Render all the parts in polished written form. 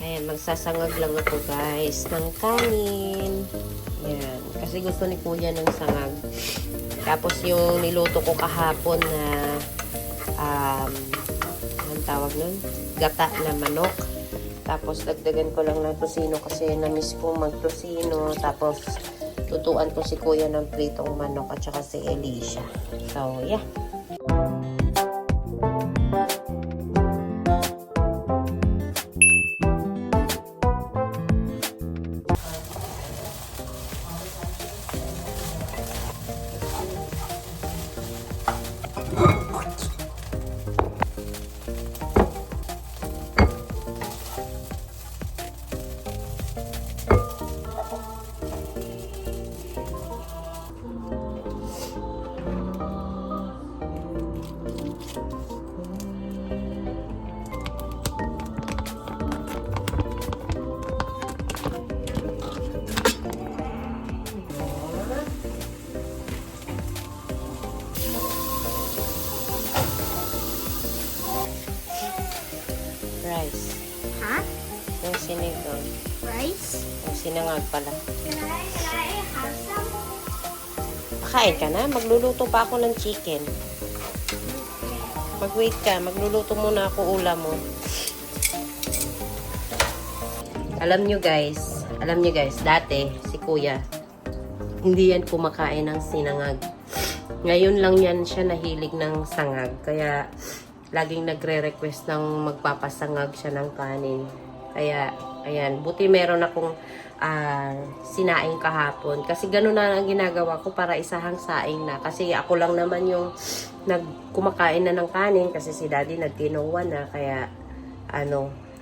Ayan, magsasangag lang ako guys ng kanin. Ayan, kasi gusto ni kuya ng sangag. Tapos yung niluto ko kahapon na anong tawag nun? Gata na manok. Tapos dagdagan ko lang ng tosino kasi na-miss ko mag-tosino. Tapos tutuan ko si kuya ng pritong manok at saka si Alicia. So, yeah. Rice. Ha? Yung sinigang. Rice? Yung sinangag pala. Can I have some? Pakain ka na. Magluluto pa ako ng chicken. Mag-wait ka. Magluluto muna ako ulam mo. Alam nyo guys, dati si kuya, hindi yan kumakain ng sinangag. Ngayon lang yan siya nahilig ng sangag. Kaya laging nagre-request ng magpapasangag siya ng kanin. Kaya, ayan, buti meron akong sinaing kahapon. Kasi gano'n na ang ginagawa ko para isahang saing na. Kasi ako lang naman yung kumakain na ng kanin kasi si daddy nagkinuha na. Kaya,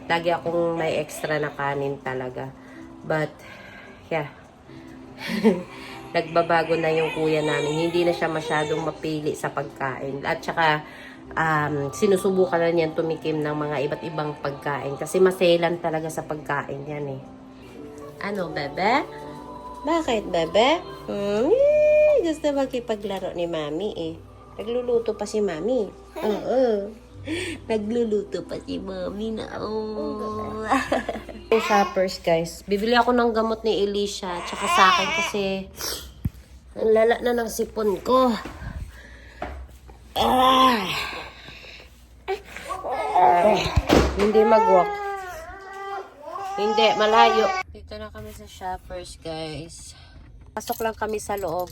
lagi akong may extra na kanin talaga. But, yeah. Nagbabago na yung kuya namin. Hindi na siya masyadong mapili sa pagkain. At saka, sinusubukan na niyan tumikim ng mga iba't ibang pagkain. Kasi maselan talaga sa pagkain yan eh. Ano, bebe? Bakit, bebe? Gusto makipaglaro ni mami eh. Nagluluto pa si mami. Oo. Nagluluto pa si mami na. Oh. Shoppers, guys. Bibili ako ng gamot ni Alicia. Tsaka sa akin kasi ang lala na ng sipon ko. Hindi mag-walk. Hindi, malayo. Dito na kami sa Shoppers, guys. Pasok lang kami sa loob.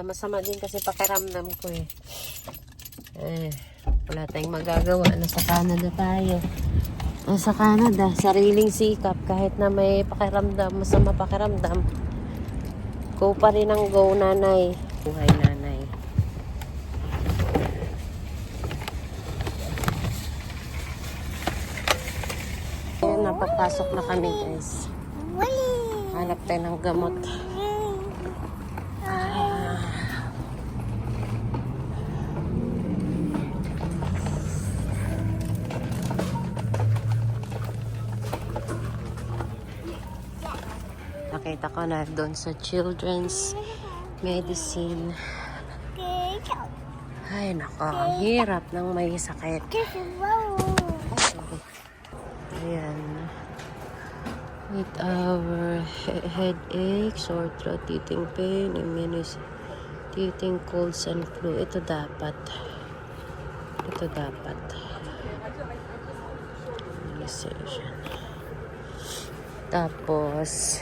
Masama din kasi pakiramdam ko eh. Wala tayong magagawa. Nasa Canada tayo. Nasa Canada, sariling sikap. Kahit na may pakiramdam, masama pakiramdam. Go pa rin ang go, nanay. Buhay, nanay. Ayan, napapasok na kami, guys. Hanap tayo ng gamot. Nakita ko na doon sa children's medicine. Ay, nako. Ang hirap ng may sakit. Ayan. With our headache, sore throat, teething pain, immunity, teething, colds, and flu. Ito dapat. Immunization. Tapos,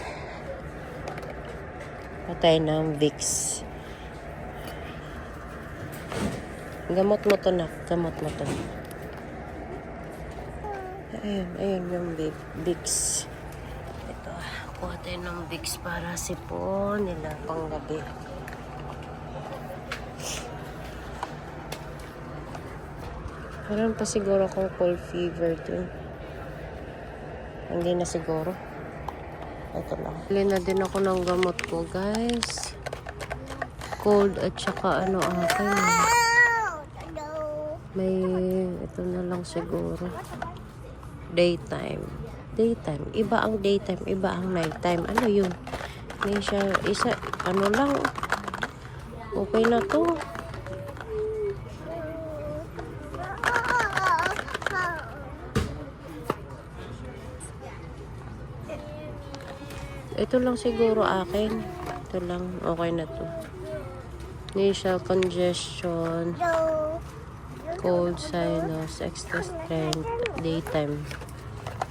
patay ng Vicks. Gamot mo to na. Ayun yung Vicks. Ito, kuha tayo ng Vicks para sipon nila pang gabi. Meron pa siguro akong cold fever to. Hindi na siguro. Ito lang. Bili na din ako ng gamot ko, guys. Cold at saka akin. May, ito na lang siguro. Daytime. Iba ang daytime, iba ang nighttime. Ano yun? May siya, lang. Okay na to. Ito lang siguro akin. Ito lang. Okay na to. Nasal congestion. Cold sinus. Extra strength. Daytime.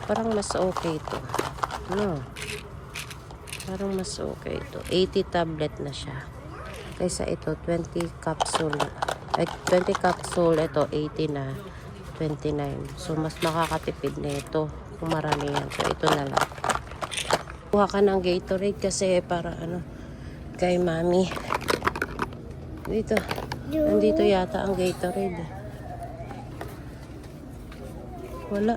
Parang mas okay to. No. Parang mas okay to. 80 tablet na siya. Kaysa ito, 20 capsule. Ay, 20 capsule. Ito, 80 na. 29. So, mas makakatipid na ito. Kung maramihan. So, ito na lang. Kuha ka ng Gatorade kasi para ano, kay mami. Dito. Nandito yata ang Gatorade. Wala.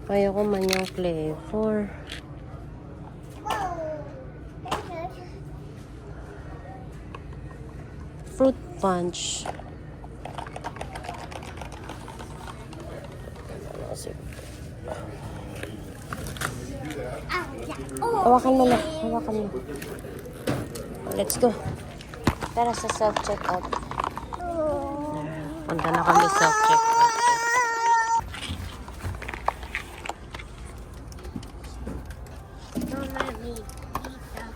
Ayoko man yung flavor. Fruit punch. Hawakan mo na. Hawakan mo. Let's go. Tara sa self-checkout. Punta na kami self-checkout. Don't let me eat them.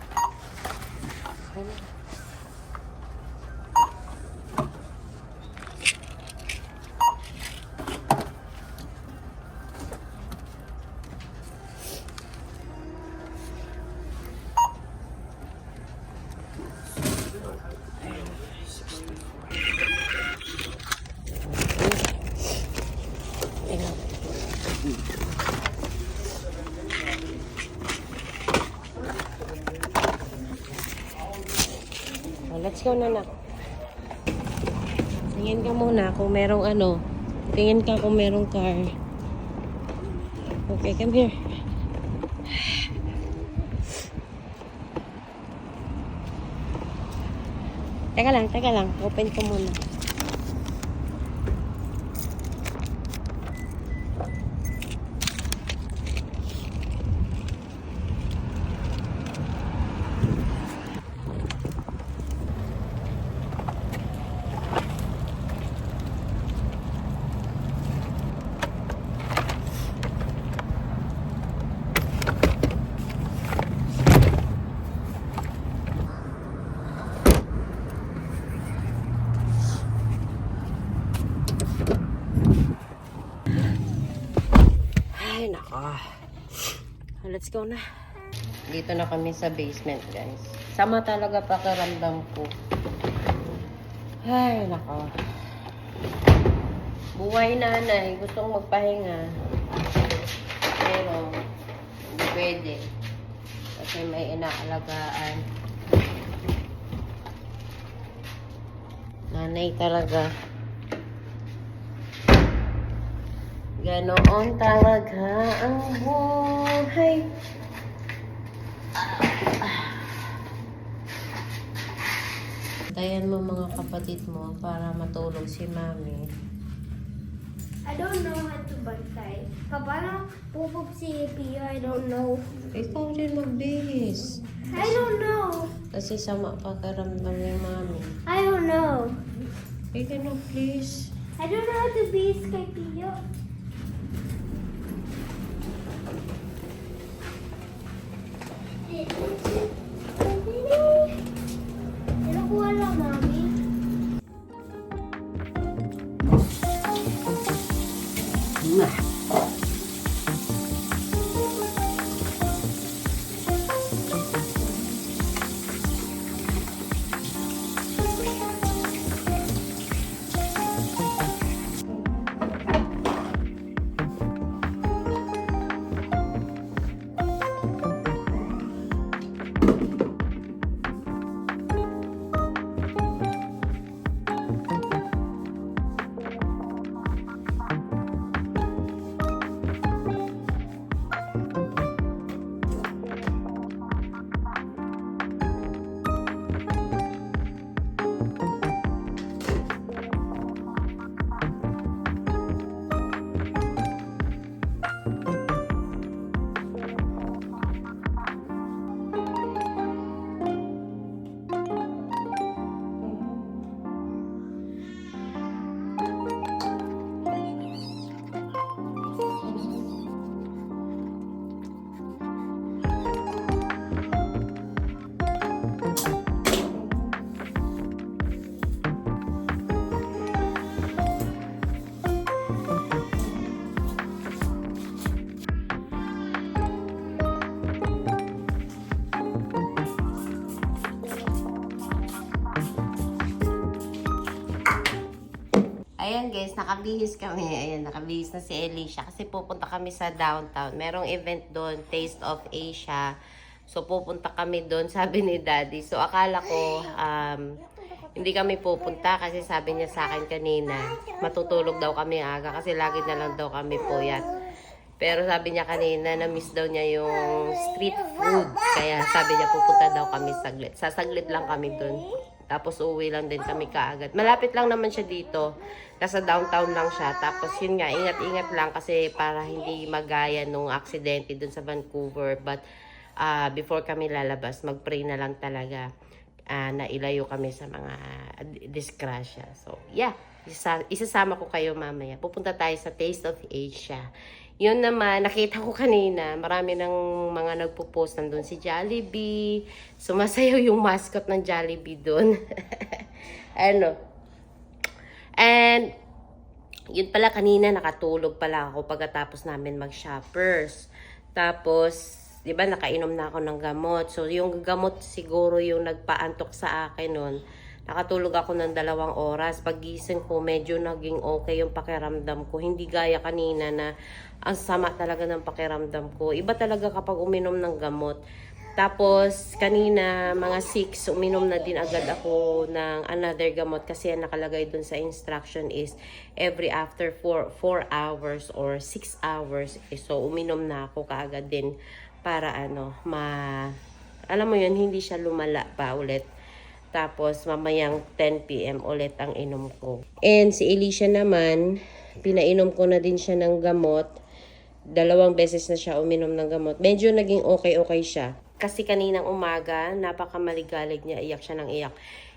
Oh, let's go na. Tingin ka muna kung merong ano. Tingin ka kung merong car. Okay, come here. Teka lang. Open ko muna. Ay, nako. Let's go na. Dito na kami sa basement, guys. Sama talaga pakiramdam ko. Ay, nako. Buhay nanay. Gustong magpahinga. Pero, hindi pwede. Kasi may inaalagaan. Nanay talaga. Ganoon talaga ang buhay. Tayan mo mga kapatid mo para matulog si mami. I don't know how to bantay. Kapag pupop si Pio, I don't know. Ikaw din magbihis. I don't know. Kasi sama pakiramdam ni mami. I don't know. Ika na please. I don't know how to be kay Pio. Nakuha lang, Mami. Ayan guys, nakabihis kami. Ayan, nakabihis na si Alicia kasi pupunta kami sa downtown. Merong event doon, Taste of Asia. So pupunta kami doon, sabi ni Daddy. So akala ko hindi kami pupunta kasi sabi niya sa akin kanina, matutulog daw kami aga kasi lagi na lang daw kami puyat. Pero sabi niya kanina, na-miss daw niya yung street food. Kaya sabi niya pupunta daw kami saglit. Sasaglit lang kami doon. Tapos uwi lang din kami kaagad. Malapit lang naman siya dito. Nasa downtown lang siya. Tapos yun nga, ingat-ingat lang kasi para hindi magaya nung aksidente dun sa Vancouver. But before kami lalabas, mag-pray na lang talaga na ilayo kami sa mga disgrasya. So yeah, isasama ko kayo mamaya. Pupunta tayo sa Taste of Asia. Yun naman, nakita ko kanina, marami ng mga nagpo-post nandun si Jollibee. Sumasayaw yung mascot ng Jollibee dun. Ano? And, yun pala kanina, nakatulog pala ako pagkatapos namin mag-shoppers. Tapos, di ba nakainom na ako ng gamot. So, yung gamot siguro yung nagpaantok sa akin nun. Nakatulog ako ng 2 oras. Paggising ko, medyo naging okay yung pakiramdam ko. Hindi gaya kanina na ang sama talaga ng pakiramdam ko. Iba talaga kapag uminom ng gamot. Tapos, kanina, mga 6, uminom na din agad ako ng another gamot kasi ang nakalagay dun sa instruction is every after 4 hours or 6 hours. So, uminom na ako kaagad din para alam mo yun, hindi siya lumala pa ulit. Tapos, mamayang 10 p.m. ulit ang inom ko. And si Alicia naman, pinainom ko na din siya ng gamot. 2 beses na siya uminom ng gamot. Medyo naging okay siya. Kasi kaninang umaga, napakamaligalig niya. Iyak siya ng iyak.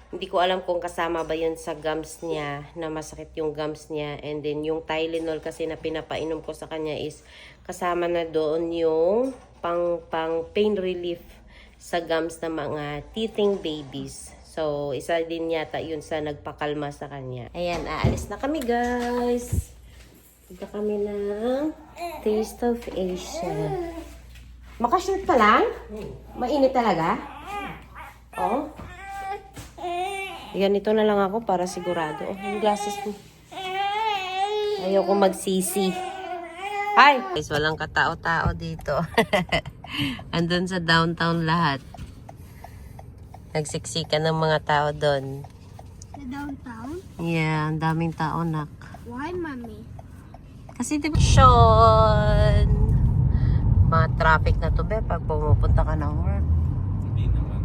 Hindi ko alam kung kasama ba yun sa gums niya, na masakit yung gums niya. And then, yung Tylenol kasi na pinapainom ko sa kanya is kasama na doon yung pang pain relief sa gums ng mga teething babies. So, isa din yata yun sa nagpakalma sa kanya. Ayan, aalis na kami guys. Punta kami ng Taste of Asia. Makashoot pa lang? Mainit talaga? Oh. Ganito na lang ako para sigurado. Oh, yung glasses mo. Ayoko magsisi. Hi! Guys, walang katao-tao dito. Andun sa downtown lahat. Nagsiksikan ng mga tao doon. The downtown? Yeah, ang daming tao, nak. Why, mommy? Kasi diba, Sean! Mga traffic na to, be, pag pumupunta ka ng work. Hindi naman.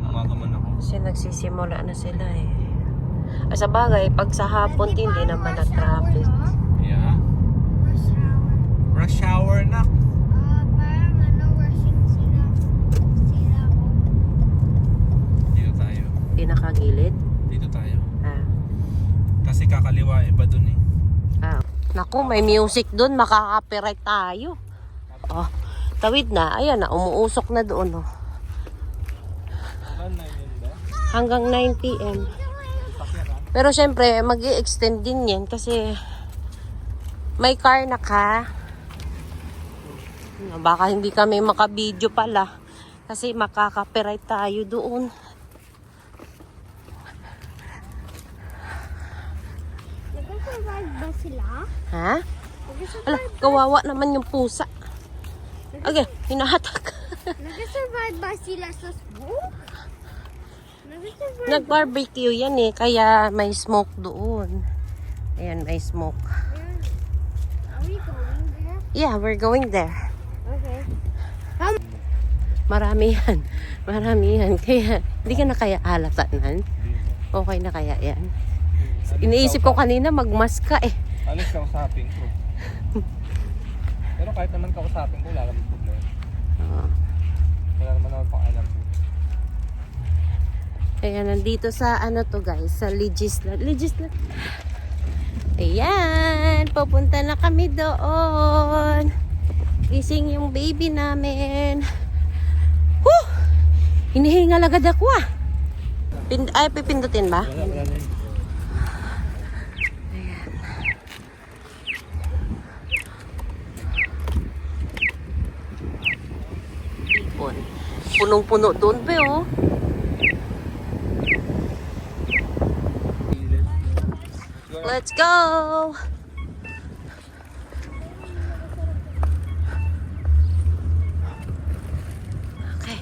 Umaga man ako. Kasi nagsisimula na sila eh. Ay, sa bagay, pag sa hapon, hindi naman na traffic. Yeah. Rush hour. Rush hour na. Parang rushing sila. Dito tayo. Pinakagilid? Dito tayo. Ah. Kasi kakaliwa iba dun eh. Ah. Naku, may music doon. Makaka-copyright tayo. Oh, tawid na. Ayan na, umuusok na doon. Oh. Saan na yun ba? Hanggang 9 p.m. Pero syempre, mag-i-extend din yan kasi may car na ka. Baka hindi kami makabidyo pala kasi makaka-copyright tayo doon. Nag-survive ba sila? Ha? Ala, kawawa naman yung pusa. Okay, hinahatak. Nag-survive ba sila sa smoke? Nag-survive Nag-barbecue yan eh, kaya may smoke doon. Ayan, may smoke. Are we going there? Yeah, we're going there. Okay. Marami yan. Marami yan. Kaya, hindi ka na kaya alatanan? Okay na kaya yan? Iniisip ko kanina, magmask ka eh. Alis kausapin ko. Pero kahit naman kausapin ko, wala kami problema. Wala naman naman pang alam ko. Kaya nandito sa ano to guys, sa Legislat. Ayan, pupunta na kami doon. Gising yung baby namin. Whew! Hinihingal agad ako ah. Ay, pipindutin ba? Wala na yun. Ipon. Punong-puno doon pa oh. Let's go! Okay.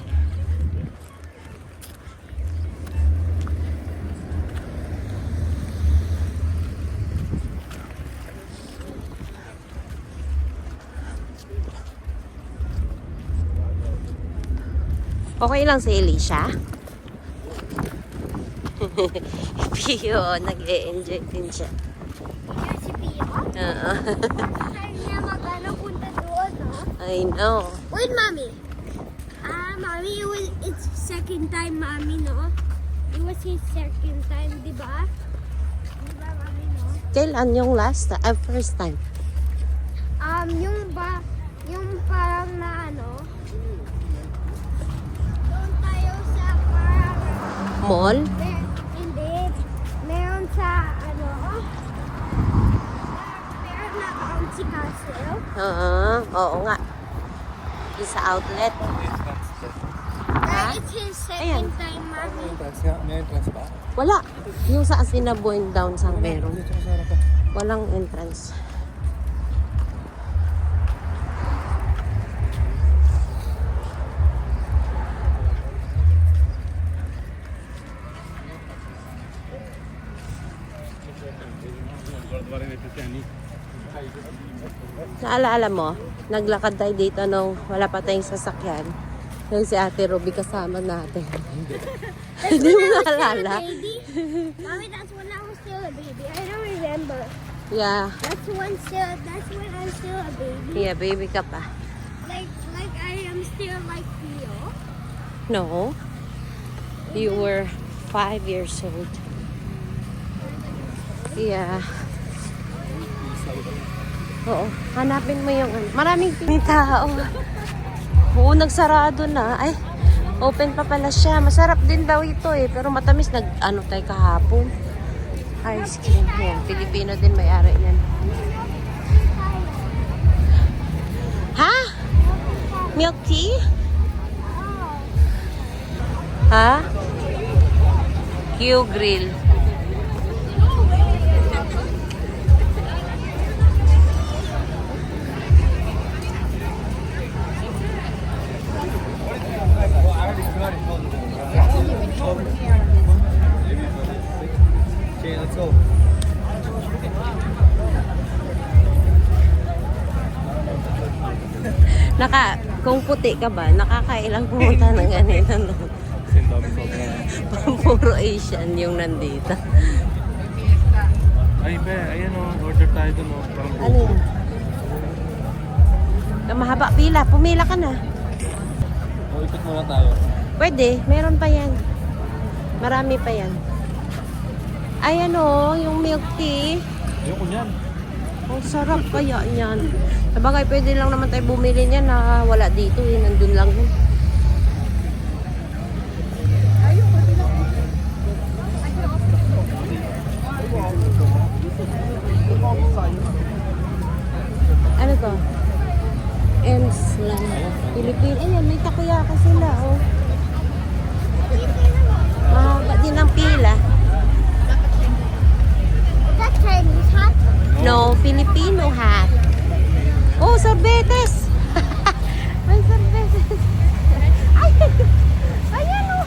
Okay lang si Alicia. Pio, nag-e-enjoy din siya. Yan si Pia. Oo. Kaya niya magano punta doon, no? I know. Wait, Mommy. Mommy, it's second time, Mommy, no? It was his second time, di ba? Di ba, Mommy, no? Kailan yung last time? First time? Yung parang na ano, doon tayo sa parang, Mall? hindi, meron sa ano, meron na bouncy castle. Oo nga. Yung sa outlet. It's his Ayan. second time, Mommy. Entrance nga. May entrance ba? Wala. Yung sa Assiniboine down sa meron. Dito sa harapan. Walang entrance. Naalaala mo, naglakad tayo dito nung wala pa tayong sasakyan. Yung si Ate Ruby kasama natin. Hindi mo naalala? Baby. Mommy, that's when I was still a baby. I don't remember. Yeah. That's when I'm still a baby. Yeah, baby ka pa. Like I am still like Theo. No. You were 5 years old. Yeah. Oo. Hanapin mo yung ano. Maraming tao. Oo, nagsarado na. Ay, open pa pala siya. Masarap din daw ito eh. Pero matamis. Nag-ano tayo kahapon. Ice cream. Yan. Pilipino din may-ari yan. Ha? Milk tea? Ha? Q Grill. Okay, let's go. Kung puti ka ba, nakakailang pumunta ng ganito, no? Kasi ang dami sobrang. Puro Asian yung nandito. Ay, be, ayan o. Order tayo dun o. Parang Ano yun? Mahaba pila, pumila ka na. O, ikot muna tayo. Pwede, meron pa yan. Marami pa yan. Ay ano, yung milk tea. Ayoko niyan. Ang sarap kaya niyan. Sabagay, pwede lang naman tayo bumili niyan na wala dito eh. Nandun lang yun. Ano to? Ems lang. Pilipino. Ayan, may takoyaki sila, oh. Mahaba din ang pila. Is that Chinese hat? No, Filipino hat. Oh, sorbetes! May sorbetes. Ay! Ayan, oh!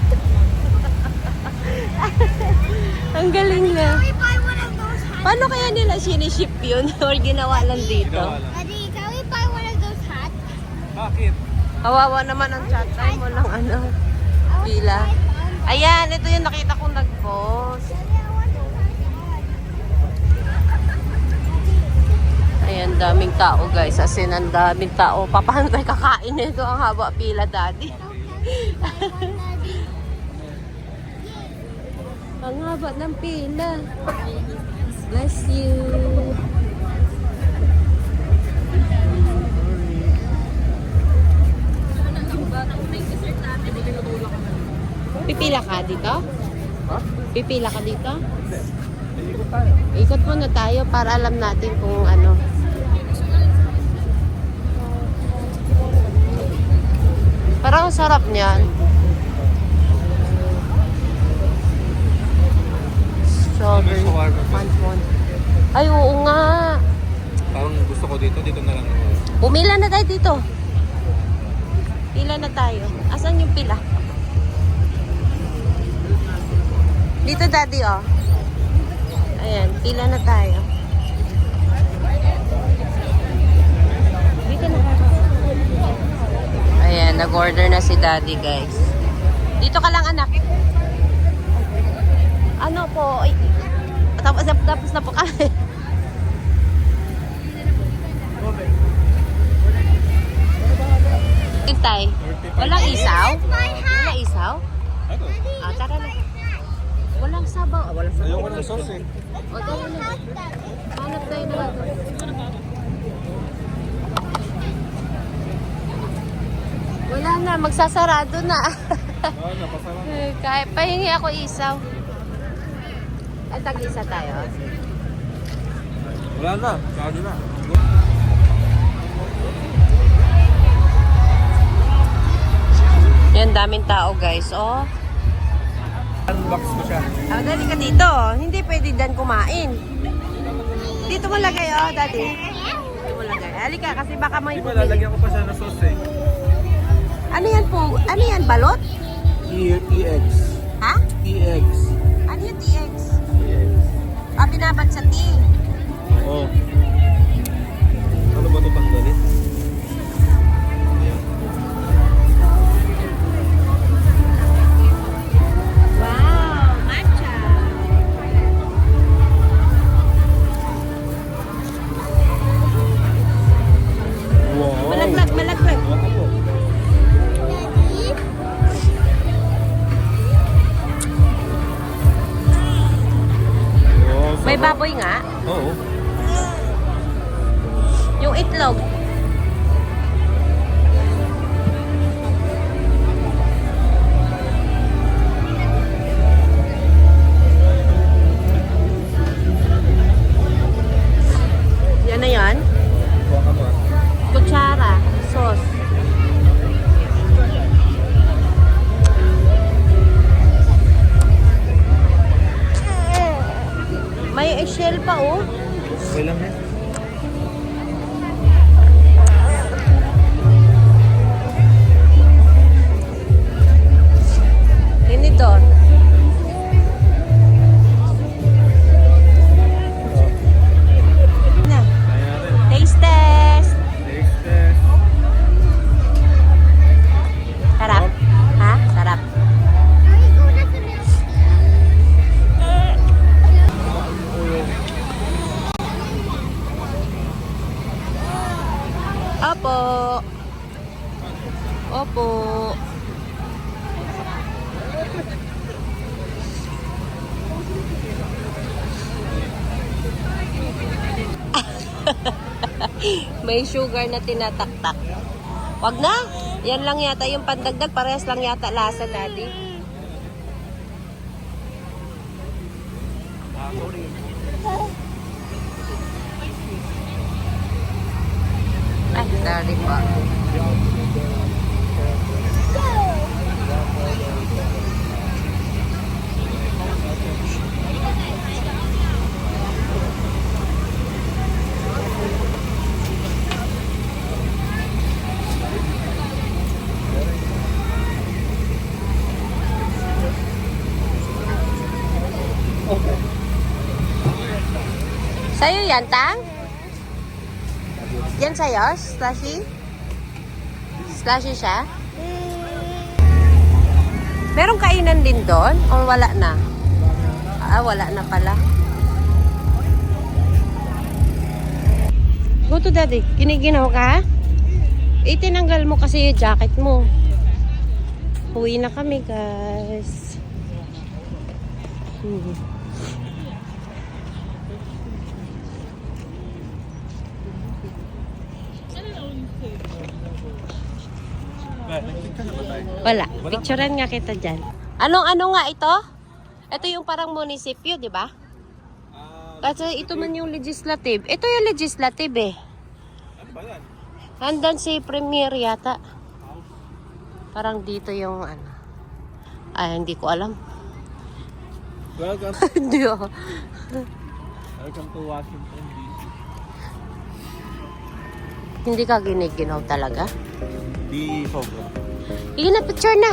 Ang galing na. Can we buy one of those hats? Paano kaya nila siniship yun? Or ginawa lang dito? Ginawa lang. Daddy, can we buy one of those hats? Bakit? Kawawa naman ang chat time mo ng ano, I want to pila. buy one. Ayan, ito yung nakita kong nag-post. Daddy, I want to buy one. Ayan, daming tao guys. As in, ang daming tao. Paano tayo kakain nito? Ang haba pila, daddy. Ang haba ng pila. Bless you. Pipila ka dito? Ha? Pipila ka dito? Ikot tayo. Ikot muna tayo para alam natin kung ano. Parang ang sarap niyan. Strawberry. Shawarma. One. Ay, oo nga. Parang gusto ko dito na lang ako. Pumila na tayo dito. Pila na tayo. Asan yung pila? Dito, Daddy, oh. Ayan, pila na tayo. Dito na. Ayan, nag-order na si Daddy, guys. Dito ka lang, anak. Ano po? Ay, tapos na po kami. Tay, walang isaw? Walang isaw? Ano? Ah, tara na. Walang sabaw. Ah, walang sabaw. Ayoko ng sauce eh. O, tara na. Hanap tayo na ito. Wala na, magsasarado na. Oo, napasarap. Kahit pahingi ako isaw. Ay, tag-isa tayo. Wala na, sado na. Yan, daming tao, guys. Oh. Unbox ko siya. Ah, dali ka dito. Hindi pwede dan kumain. Dito mo lagay, oh, daddy. Dito mo lagay. Halika, kasi baka may Di ba, bumili. lalagyan ko pa siya ng sauce eh. Ano yan po? Ano yan, balot? EX. Ha? EX. Ano yung TX? EX. Ah, binabad sa tea. Oo. Ano ba ito tanggalin? Wow, matcha. Wow. Malaglag, malaglag. Wala po. Wow, May sarap. baboy nga. Oo. Yung itlog. Yan na yan. Kuha ka ba? Kutsara, sauce. May shell pa, oh. Okay lang eh. Tinidor. Na. Kaya natin. Taste test. Taste test. Sarap. Ha? Sarap. Opo. Opo. May sugar na tinataktak. Wag na. Yan lang yata yung pandagdag. Parehas lang yata lasa, Daddy. Ah, sorry. Ay, Daddy pa. Sa'yo yan, Tang? Yan sa'yo? Slushy? Slushy siya? Merong kainan din doon? O wala na? Ah, wala na pala. Go to Daddy. Giniginaw ka? Itinanggal mo kasi yung jacket mo. Uwi na kami, guys. Wala. Picturean nga kita dyan. Ano nga ito? Ito yung parang munisipyo, di ba? Kasi ito man yung legislative. Ito yung legislative eh. Ano ba yan? Handan si Premier yata. Parang dito yung ano. Ay, hindi ko alam. Welcome. Hindi oh. Welcome to Washington, D.C. Hindi ka giniginaw talaga? Di sobra. Sige na, picture na!